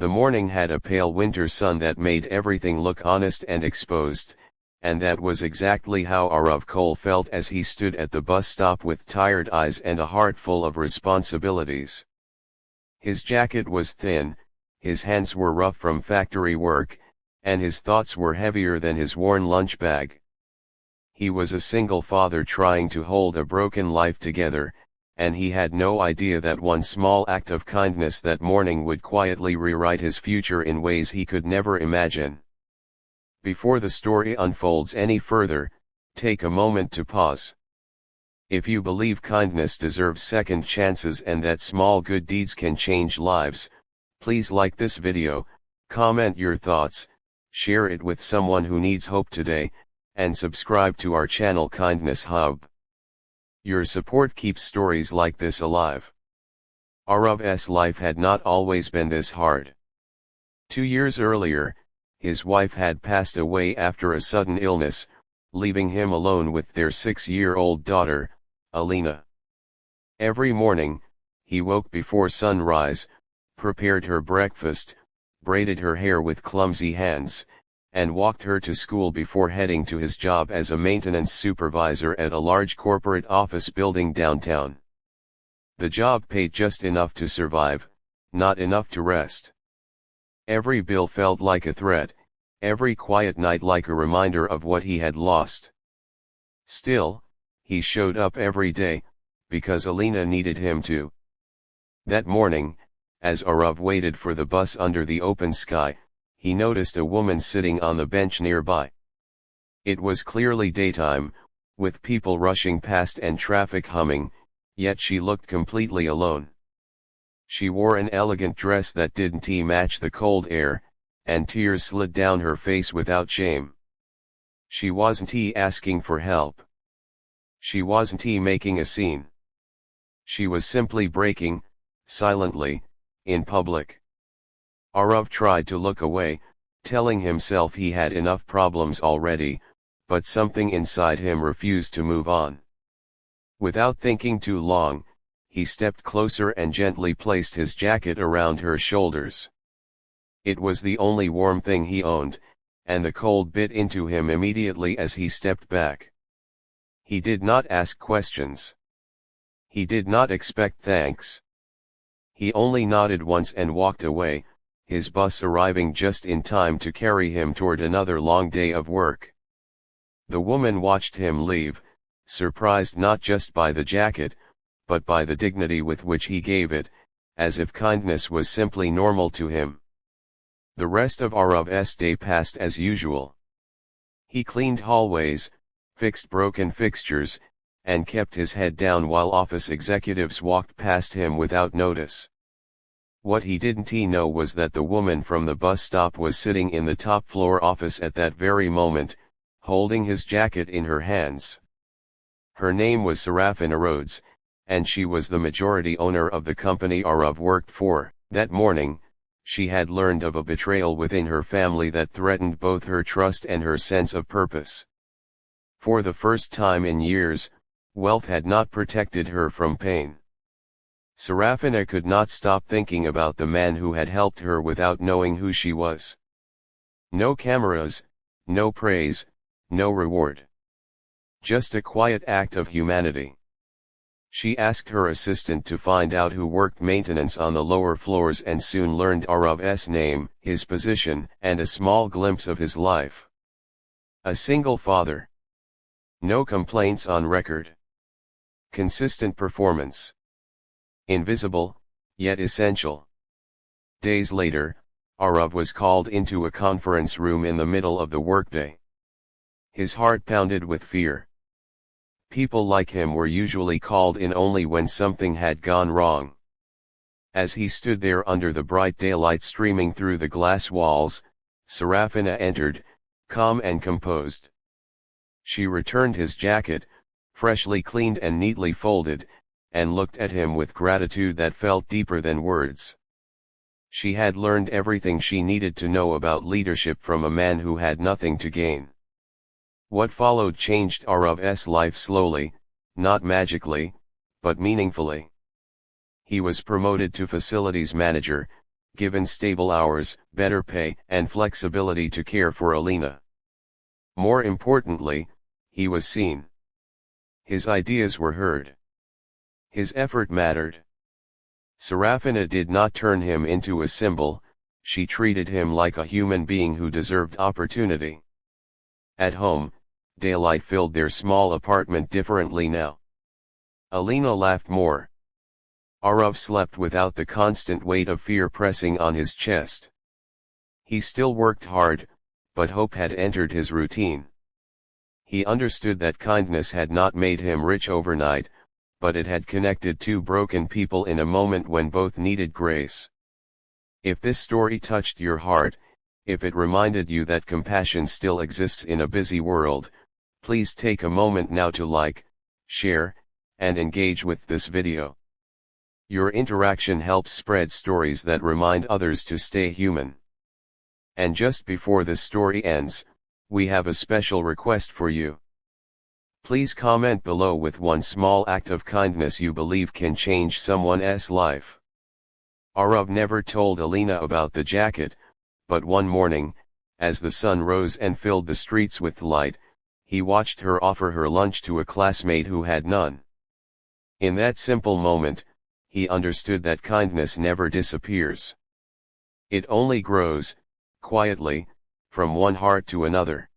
The morning had a pale winter sun that made everything look honest and exposed, and that was exactly how Arav Kol felt as he stood at the bus stop with tired eyes and a heart full of responsibilities. His jacket was thin, his hands were rough from factory work, and his thoughts were heavier than his worn lunch bag. He was a single father trying to hold a broken life together, and he had no idea that one small act of kindness that morning would quietly rewrite his future in ways he could never imagine. Before the story unfolds any further, take a moment to pause. If you believe kindness deserves second chances and that small good deeds can change lives, please like this video, comment your thoughts, share it with someone who needs hope today, and subscribe to our channel Kindness Hub. Your support keeps stories like this alive. Arav's life had not always been this hard. 2 years earlier, his wife had passed away after a sudden illness, leaving him alone with their 6-year-old daughter, Alina. Every morning, he woke before sunrise, prepared her breakfast, braided her hair with clumsy hands, and walked her to school before heading to his job as a maintenance supervisor at a large corporate office building downtown. The job paid just enough to survive, not enough to rest. Every bill felt like a threat, every quiet night like a reminder of what he had lost. Still, he showed up every day, because Alina needed him to. That morning, as Arav waited for the bus under the open sky, he noticed a woman sitting on the bench nearby. It was clearly daytime, with people rushing past and traffic humming, yet she looked completely alone. She wore an elegant dress that didn't match the cold air, and tears slid down her face without shame. She wasn't asking for help. She wasn't making a scene. She was simply breaking, silently, in public. Arav tried to look away, telling himself he had enough problems already, but something inside him refused to move on. Without thinking too long, he stepped closer and gently placed his jacket around her shoulders. It was the only warm thing he owned, and the cold bit into him immediately as he stepped back. He did not ask questions. He did not expect thanks. He only nodded once and walked away, his bus arriving just in time to carry him toward another long day of work. The woman watched him leave, surprised not just by the jacket, but by the dignity with which he gave it, as if kindness was simply normal to him. The rest of Arav's day passed as usual. He cleaned hallways, fixed broken fixtures, and kept his head down while office executives walked past him without notice. What he didn't know was that the woman from the bus stop was sitting in the top floor office at that very moment, holding his jacket in her hands. Her name was Serafina Rhodes, and she was the majority owner of the company Arav worked for. That morning, she had learned of a betrayal within her family that threatened both her trust and her sense of purpose. For the first time in years, wealth had not protected her from pain. Serafina could not stop thinking about the man who had helped her without knowing who she was. No cameras, no praise, no reward. Just a quiet act of humanity. She asked her assistant to find out who worked maintenance on the lower floors and soon learned Arav's name, his position, and a small glimpse of his life. A single father. No complaints on record. Consistent performance. Invisible, yet essential. Days later, Arav was called into a conference room in the middle of the workday. His heart pounded with fear. People like him were usually called in only when something had gone wrong. As he stood there under the bright daylight streaming through the glass walls, Serafina entered, calm and composed. She returned his jacket, freshly cleaned and neatly folded, and looked at him with gratitude that felt deeper than words. She had learned everything she needed to know about leadership from a man who had nothing to gain. What followed changed Arav's life slowly, not magically, but meaningfully. He was promoted to facilities manager, given stable hours, better pay, and flexibility to care for Alina. More importantly, he was seen. His ideas were heard. His effort mattered. Serafina did not turn him into a symbol, she treated him like a human being who deserved opportunity. At home, daylight filled their small apartment differently now. Alina laughed more. Arav slept without the constant weight of fear pressing on his chest. He still worked hard, but hope had entered his routine. He understood that kindness had not made him rich overnight, but it had connected two broken people in a moment when both needed grace. If this story touched your heart, if it reminded you that compassion still exists in a busy world, please take a moment now to like, share, and engage with this video. Your interaction helps spread stories that remind others to stay human. And just before the story ends, we have a special request for you. Please comment below with one small act of kindness you believe can change someone's life. Arav never told Alina about the jacket, but one morning, as the sun rose and filled the streets with light, he watched her offer her lunch to a classmate who had none. In that simple moment, he understood that kindness never disappears. It only grows, quietly, from one heart to another.